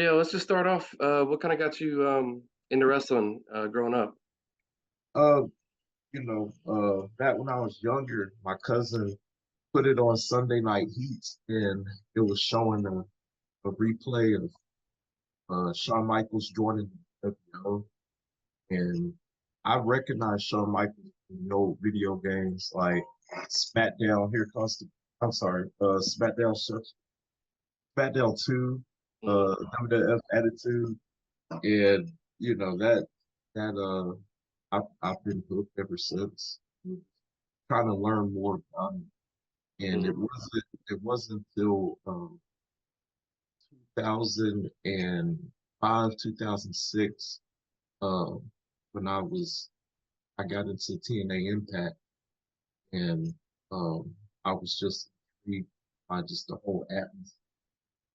yeah, let's just start off. What kind of got you into wrestling growing up? Uh, back when I was younger, my cousin put it on Sunday Night Heat, and it was showing a replay of Shawn Michaels joining the WO, and I recognized Shawn Michaels in the old video games like SmackDown. Here comes the, I'm sorry, SmackDown 2, Mm. WWF Attitude, and that I've been hooked ever since. Trying to learn more about it, and Mhm. it wasn't until 2005, 2006, um, when I got into TNA Impact, and I was just intrigued by just the whole atmosphere,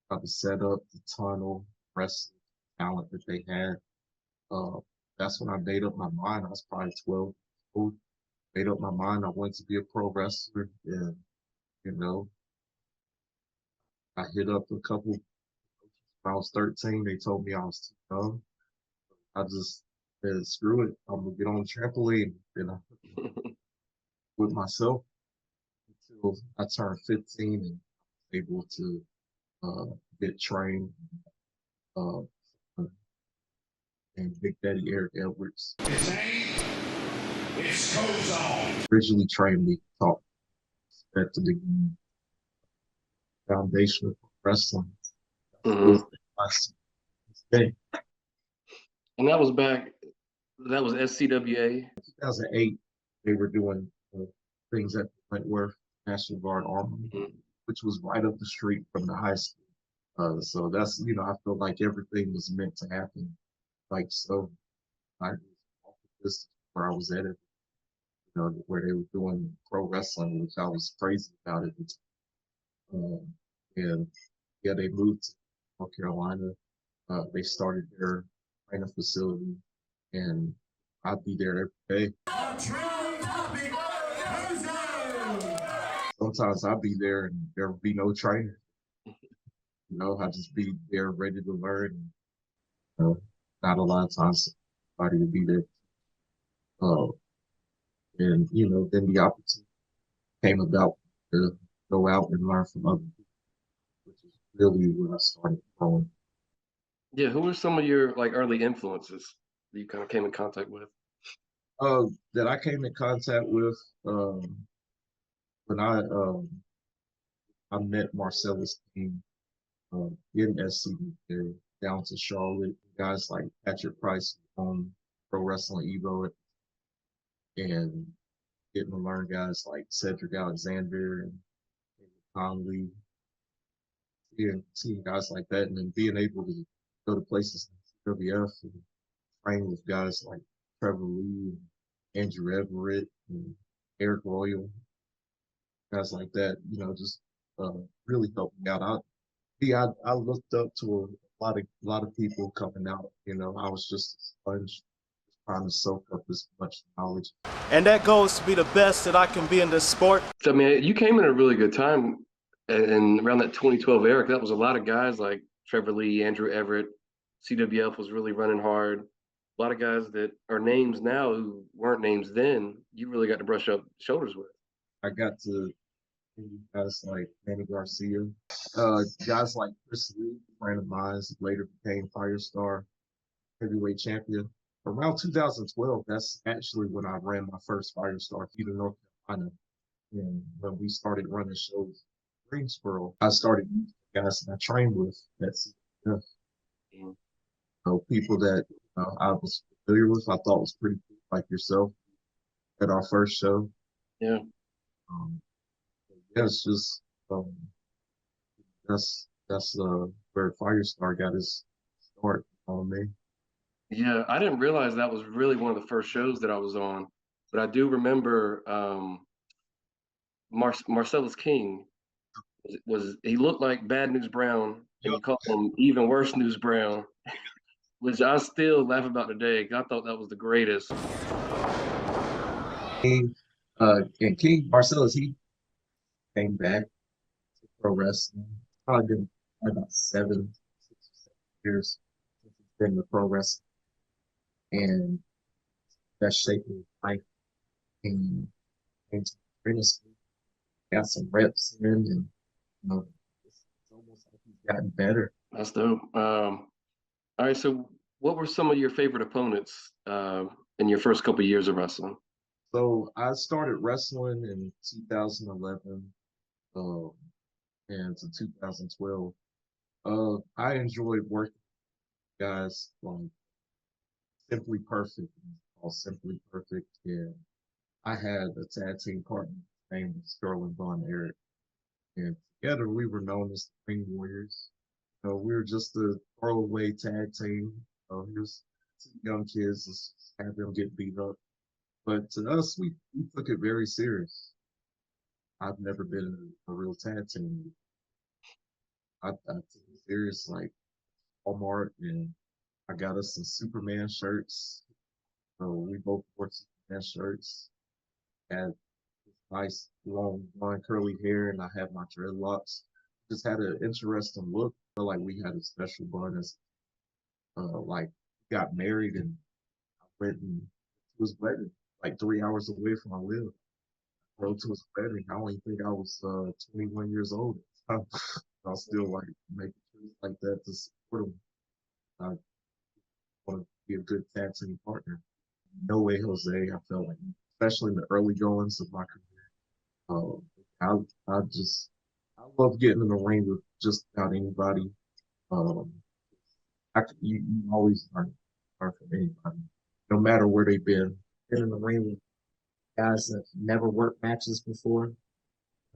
by the setup, the tunnel, wrestling talent that they had. Uh, that's when I made up my mind. I was probably 12 years old. Made up my mind I wanted to be a pro wrestler, and you know, I hit up a couple when I was 13. They told me I was too young. I just said, screw it. I'm gonna get on the trampoline. And I with myself until I turned 15 and was able to get trained uh, and Big Daddy Eric Edwards. His name is Kozone. Originally trained me, taught at the beginning, foundation of wrestling. Mhm. Still my day. And that was back. That was SCWA. 2008, they were doing things at Wentworth National Guard Armory, Mhm. which was right up the street from the high school. So that's, I feel like everything was meant to happen. Like, so I was off the distance where I was at it, where they were doing pro wrestling, which I was crazy about it. Um, and yeah, they moved to North Carolina. They started their training facility, and I'd be there every day. Sometimes I'd be there and there would be no trainer. I'd just be there ready to learn. Not a lot of times somebody would be there. Uh, and then the opportunity came about to go out and learn from other people, which is really when I started growing. Yeah, who were some of your like early influences that you kind of came in contact with? That I came in contact with when I met Marcellus King in SCD down to Charlotte. Guys like Patrick Price on Pro Wrestling Evo, and getting to learn guys like Cedric Alexander and Conley, seeing guys like that, and then being able to go to places like WWF and train with guys like Trevor Lee, and Andrew Everett, and Eric Royal, guys like that, just really helped me out. I looked up to a lot of people coming out. I was just a sponge, trying to soak up as much knowledge. And that goes to be the best that I can be in this sport. So, I mean, you came in a really good time, and around that 2012 era, that was a lot of guys like Trevor Lee, Andrew Everett. CWF was really running hard. A lot of guys that are names now who weren't names then. You really got to brush up shoulders with. I got to guys like Manny Garcia, guys like Chris Lee, a friend of mine, later became Firestar heavyweight champion. Around 2012, that's actually when I ran my first Firestar feud in North Carolina. And when we started running shows in Greensboro, I started using guys that I trained with at CWF. Mhm. People that I was familiar with, I thought was pretty cool, like yourself at our first show. Yeah. Um, yeah, it's just that's where Firestar got his start on me. Yeah, I didn't realize that was really one of the first shows that I was on, but I do remember Marcellus King was he looked like Bad News Brown, and you called him Even Worse News Brown, which I still laugh about today. 'Cause I thought that was the greatest. King, and King Marcellus, he came back to pro wrestling. Probably been about 7, 6, years since it's been the pro wrestling, and that shaped me life and training school. Got some reps in, and it's almost like he's gotten better. That's dope. All right, so what were some of your favorite opponents in your first couple years of wrestling? So I started wrestling in 2011 um, and to 2012. I enjoyed working with guys like Simply Perfect, all Simply Perfect, and I had a tag team partner named Sterling Von Erich, and together we were known as the Ring Warriors. We were just a throwaway tag team. Just two young kids, just had them get beat up. But to us, we took it very serious. I've never been in a real tag team. I took it serious, like Walmart, and I got us some Superman shirts. So we both wore Superman shirts. Had this nice long blonde curly hair, and I had my dreadlocks. Just had an interesting look. Felt like we had a special bond. As like got married, and I went and was wedding like 3 hours away from where I live. Rode to his wedding. I only think I was 21 years old. I was still like making trips like that to support him. I want to be a good tag team partner. No way, Jose. I felt like, especially in the early goings of my career, I just I love getting in the ring with just about anybody. Um, you always learn from anybody, no matter where they've been. Been in the ring with guys that never worked matches before.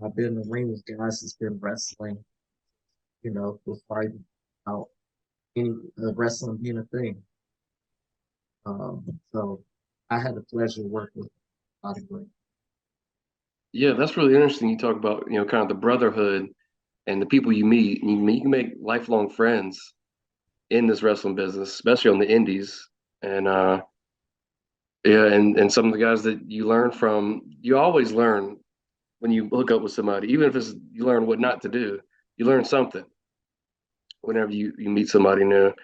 I've been in the ring with guys that's been wrestling, for fighting out any wrestling being a thing. So I had the pleasure of working with a lot of great. Yeah, that's really interesting. You talk about, kind of the brotherhood and the people you meet. You can make lifelong friends in this wrestling business, especially on the indies. And yeah, and some of the guys that you learn from, you always learn when you hook up with somebody, even if it's you learn what not to do, you learn something whenever you meet somebody new.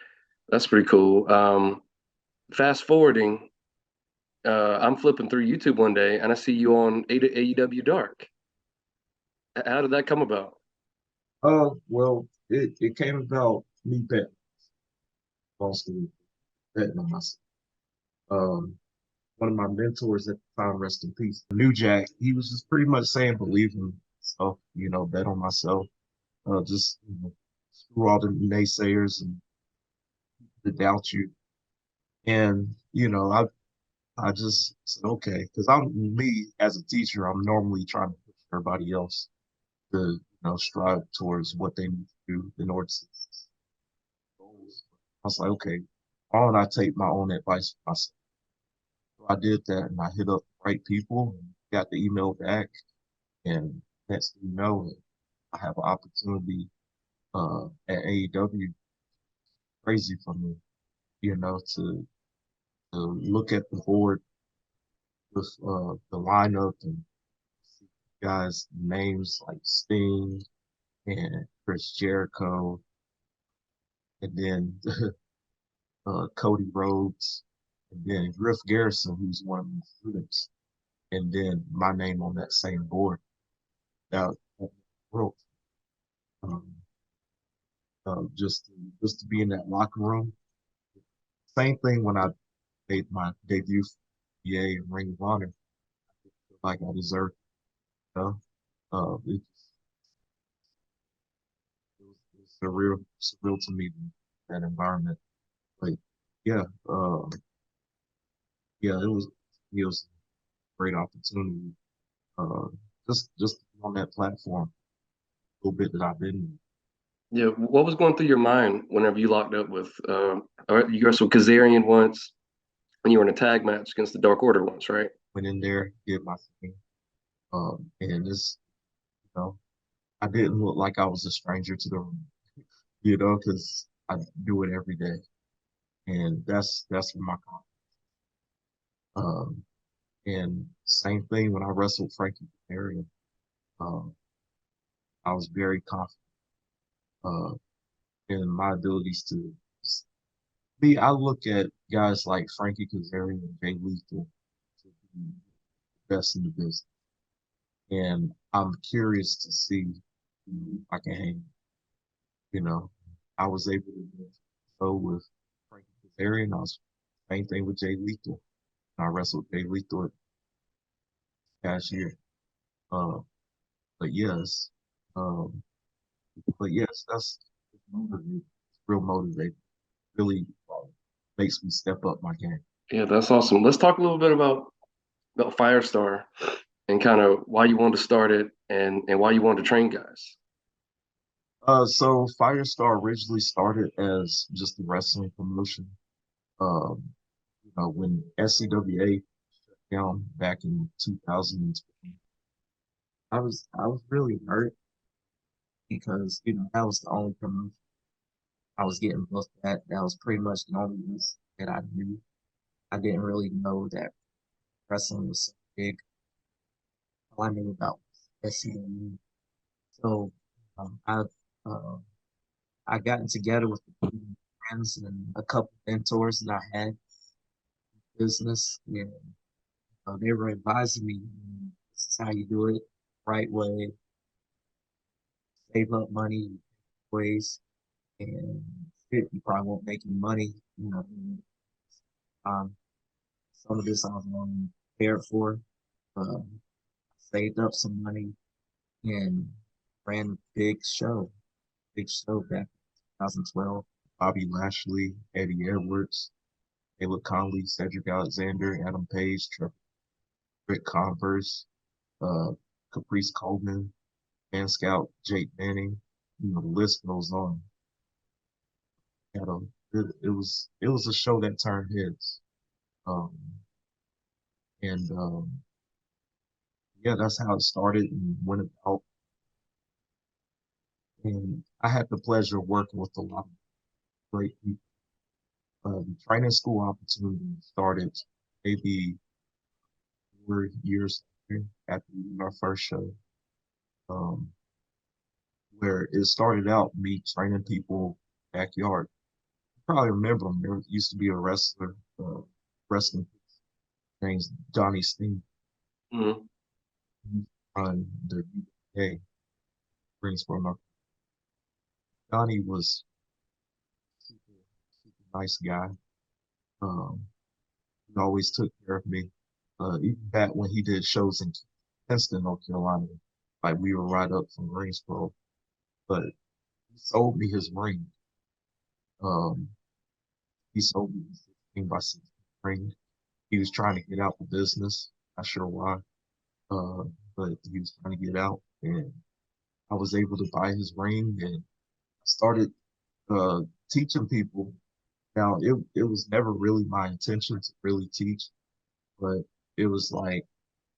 That's pretty cool. Fast forwarding, I'm flipping through YouTube one day and I see you on AEW Dark. How did that come about? Well, it came about me mostly betting on myself. Um, One of my mentors at the time, rest in peace, New Jack, he was just pretty much saying, believe in myself, bet on myself. Just screw all the naysayers and the doubt you. And, I just said, okay, because I'm me as a teacher, I'm normally trying to push everybody else to, strive towards what they need to do in order to goals. I was like, okay, why don't I take my own advice for myself? So I did that, and I hit up the right people and got the email back. And next thing you know, I have an opportunity at AEW. Crazy for me, to look at the board with the lineup and see guys' names like Sting and Chris Jericho, and then Cody Rhodes, and then Griff Garrison, who's one of my students, and then my name on that same board. That world, um, just to be in that locker room. Same thing when I made my debut for NBA and Ring of Honor. I feel like I deserved it. It was surreal to me, that environment. But yeah, yeah, it was a great opportunity. Uh, just on that platform, a little bit that I've been. Yeah, what was going through your mind whenever you locked up with you wrestled Kazarian once when you were in a tag match against the Dark Order once, right? Went in there, did my thing, and you know, I didn't look like I was a stranger to the room, because I do it every day, and that's where my confidence. Um, and same thing when I wrestled Frankie Kazarian, um, I was very confident in my abilities to Me, I look at guys like Frankie Kazarian and Jay Lethal to be the best in the business, and I'm curious to see who I can hang. You know, I was able to go with Frankie Kazarian. I was same thing with Jay Lethal. I wrestled Jay Lethal last year. Uh, but yes, um, but yes, that's motivating. It's real motivating. Really makes me step up my game. Yeah, that's awesome. Let's talk a little bit about Firestar and kind of why you wanted to start it and why you wanted to train guys. So Firestar originally started as just a wrestling promotion. Um, when SCWA shut down back in 2020, I was really hurt because that was the only promotion I was getting booked at. That was pretty much the only reason that I knew. I didn't really know that wrestling was so big. All I knew about was SCWA. So I uh, I gotten together with a few friends and a couple mentors that I had in business. And they were advising me, this is how you do it, right way, save up money ways, and shit, you probably won't make any money. Um, some of this I was only prepared for. Um, saved up some money and ran a big show back in 2012. Bobby Lashley, Eddie Edwards, Caleb Conley, Cedric Alexander, Adam Page, Rick Converse, uh, Caprice Coleman, Man Scout, Jake Manning. The list goes on. Had a, it was a show that turned heads. Um, and yeah, that's how it started and went about. And I had the pleasure of working with a lot of great people. The training school opportunity started maybe 4 years after our first show. Um, where it started out me training people backyard. You probably remember him. There used to be a wrestler, wrestling named Johnny Steen Mhm. on the UK Greensboro. North. Johnny was super, super nice guy. Um, he always took care of me. Even back when he did shows in Kinston, North Carolina, like we were right up from Greensboro, but he sold me his ring. Um, he sold me his 16 by 16 ring. He was trying to get out the business. Not sure why, uh, but he was trying to get out, and I was able to buy his ring, and I started teaching people. Now, it was never really my intention to really teach, but it was like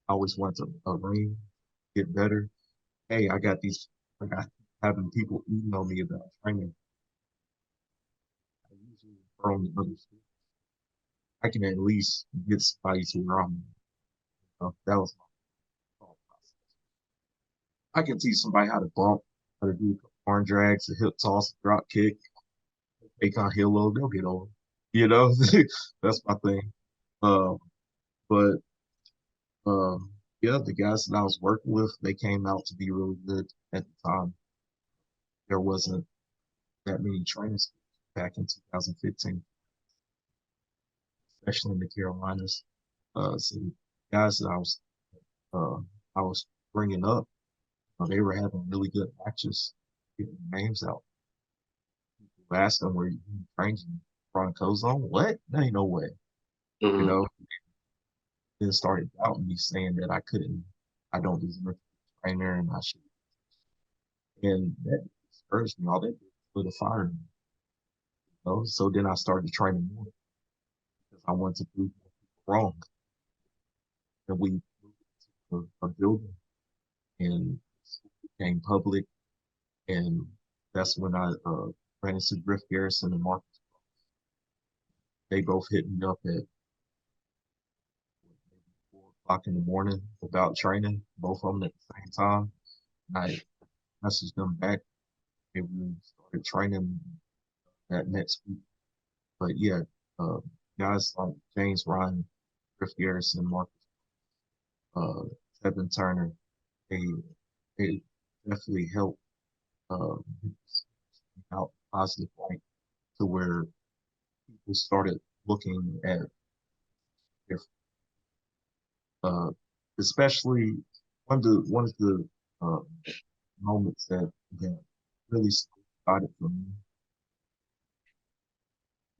I always wanted a ring, get better. Hey, I got having people email me about training. I usually refer them to other schools. I can at least get somebody to where I'm. That was my thought process. I can teach somebody how to bump, how to do arm drags, a hip toss, a drop kick, Akon heel low, they'll get over. You know, that's my thing. Um, but yeah, the guys that I was working with, they came out to be really good at the time. There wasn't that many trainers back in 2015, especially in the Carolinas. So the guys that uh, I was bringing up, they were having really good matches, getting names out. People asked them where you trained LaBron Kozone. What? There ain't no way. You Mhm. know, then started doubting me, saying that I don't deserve to be a trainer, and I should. And that discouraged me. All that did was lit a fire in me. So then I started training more because I wanted to prove more people wrong. And we moved to a building, and it became public, and that's when I ran into Griff Garrison and Mark. They both hit me up at 4 o'clock in the morning about training, both of them at the same time. I messaged them back, and we started training that next week. But yeah, uh, guys like James Ryan, Griff Garrison, Mark, uh, Evan Turner, they they definitely helped um, out positive point to where people started looking at if uh, especially one of the uh, moments that really started for me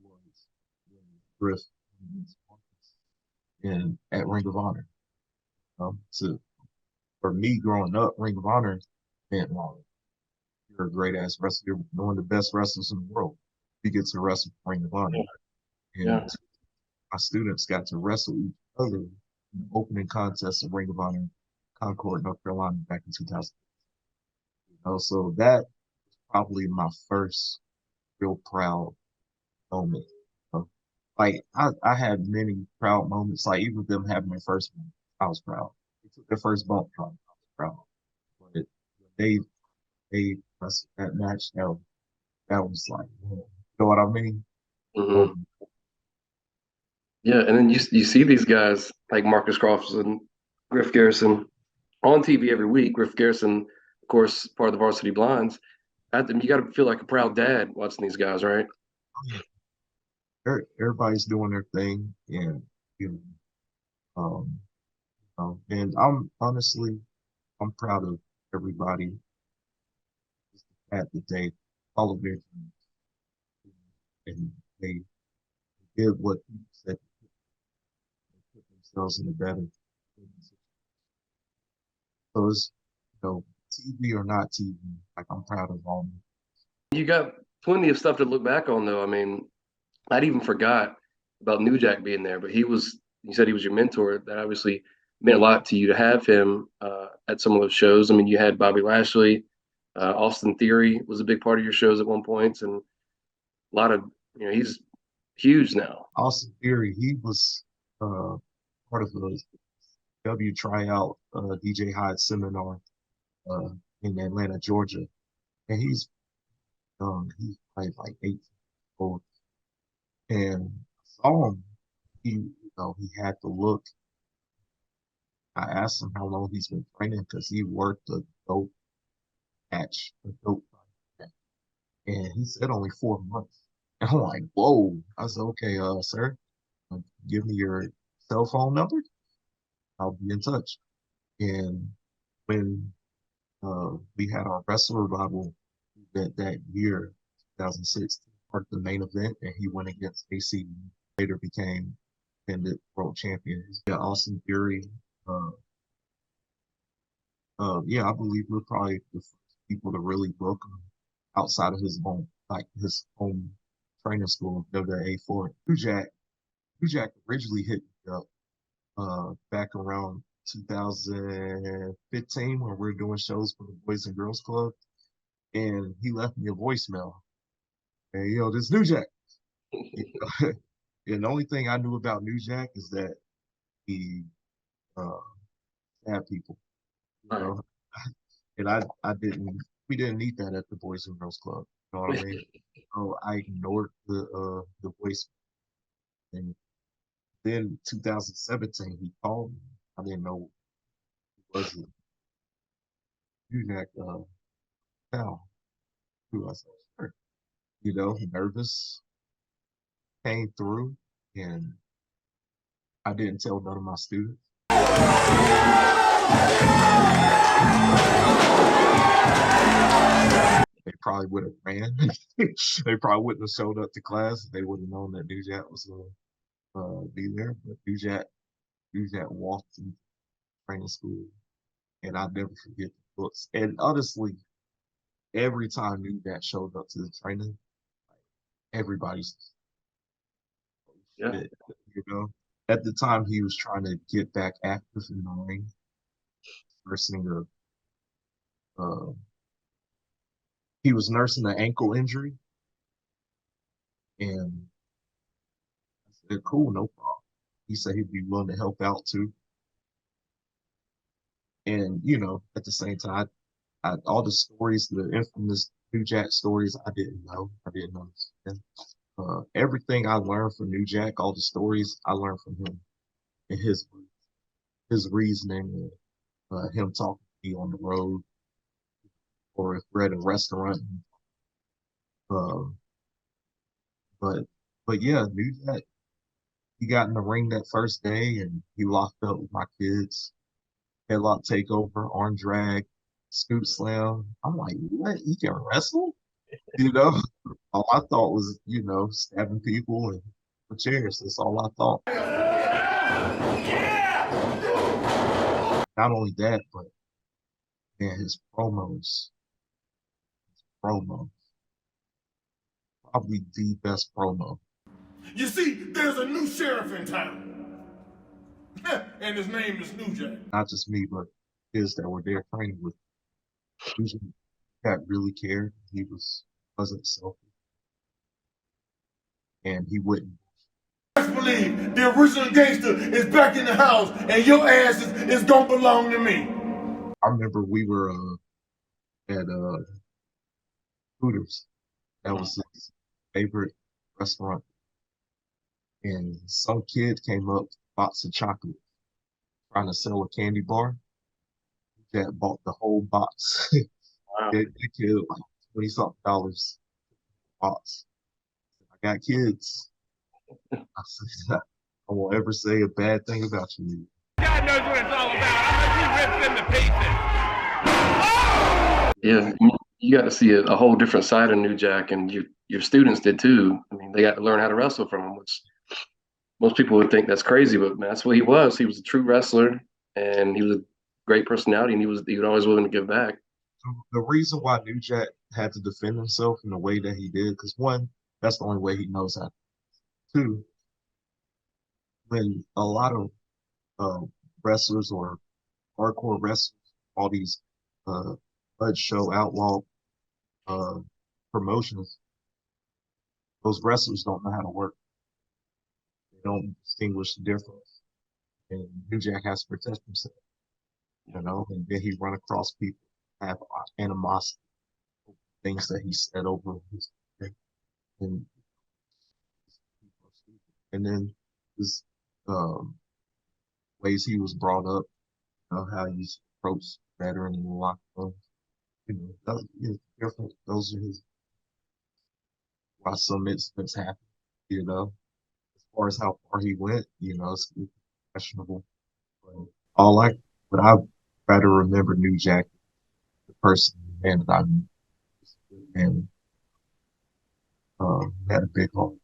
was when Griff and at Ring of Honor. To for me growing up, Ring of Honor meant well, you're a great ass wrestler. You're one of the best wrestlers in the world. You get to wrestle for Ring of Honor, Yeah. and my students got to wrestle each other in the opening contest of Ring of Honor, Concord, North Carolina, back in 2000. So that was probably my first real proud moment. Like I had many proud moments. Like even them having their first one, I was proud. They took their first bump from me, I was proud. But they they wrestled that match. That was like, you know what I mean? Hmm. Um, Yeah, and then you see these guys like Marcus Crofts and Griff Garrison on TV every week. Griff Garrison, of course, part of the Varsity Blinds. You got to feel like a proud dad watching these guys, right? everybody's doing their thing, and you and I'm honestly I'm proud of everybody at the day, all of their dreams, and they did what people said, they put themselves in a better. So it's, TV or not TV, like I'm proud of all of them. You got plenty of stuff to look back on, though. I mean, I'd even forgot about New Jack being there, but you said he was your mentor. That obviously meant a lot to you to have him at some of those shows. I mean, you had Bobby Lashley, Austin Theory was a big part of your shows at one point, and a lot of, he's huge now. Austin Theory, he was part of the W tryout DJ Hyde seminar uh, in Atlanta, Georgia, and he's probably like 8 years old, and I saw him. He had the look. I asked him how long he's been training because he worked a dope match, a dope match, and he said only 4 months. And I'm like, whoa. I said, okay, sir, give me your cell phone number. I'll be in touch. And when we had our Wrestle Revival event that year, 2006, part of the main event, and he went against AC. Later became independent world champion. Yeah, Austin Theory. Uh, yeah, I believe we're probably the first people to really book him outside of his home, like his home training school, WA4. New Jack originally hit me up back around 2015 when we were doing shows for the Boys and Girls Club, and he left me a voicemail. Hey, yo, this New Jack. And the only thing I knew about New Jack is that he uh, stabbed people, you Right. know. And I didn't we didn't need that at the Boys and Girls Club. You know what I mean? So I ignored the voice. And then 2017 he called me. I didn't know who was it. You got pal. Who I said, sure. Nervous, came through, and I didn't tell none of my students. They probably would have ran. They probably wouldn't have showed up to class. They would have known that New Jack was going to be there. But New Jack walked into training school, and I'll never forget the books. And honestly, every time New Jack showed up to the training, everybody's Yeah. shit, you know. At the time, he was trying to get back active in the ring, nursing uh, he was nursing an ankle injury, and I said, "Cool, no problem." He said he'd be willing to help out too. And at the same time, all the stories, the infamous New Jack stories, I didn't know. I didn't understand. everything I learned from New Jack, all the stories I learned from him and his reasoning, and him talking to me on the road, or if we're at a restaurant. Um, but yeah, New Jack, he got in the ring that first day and he locked up with my kids. Headlock takeover, arm drag, scoop slam. I'm like, what? He can wrestle? You know? All I thought was, stabbing people and with chairs. That's all I thought. Not only that, but man, his promos, probably the best promo. You see, there's a new sheriff in town. And his name is New Jack. Not just me, but kids that were there training with him. That really cared. He wasn't selfish. And he wouldn't. I believe the original gangster is back in the house and your ass is gonna belong to me. I remember we were at Hooters. That was his favorite restaurant. And some kid came up with a box of chocolate trying to sell a candy bar. That bought the whole box. Wow. That kid like $20-something box. I got kids. I said, I won't ever say a bad thing about you. God knows what it's all about. I heard you ripped them to pieces. Yeah, you got to see a whole different side of New Jack, and your students did too. I mean, they got to learn how to wrestle from him, which most people would think that's crazy, but man, that's what he was. He was a true wrestler, and he was a great personality, and he was always willing to give back. The reason why New Jack had to defend himself in the way that he did, because one, that's the only way he knows how. Two, when a lot of wrestlers or hardcore wrestlers, all these blood show outlaw promotions, those wrestlers don't know how to work. They don't distinguish the difference. And New Jack has to protect himself, and then he run across people, have animosity, things that he said over his and then his ways he was brought up, how he's approached veteran in the locker room. Those is different. Those are his why some incidents happen, As far as how far he went, it's questionable. But what I try to remember New Jack, the person, the man that I knew, and had a big heart.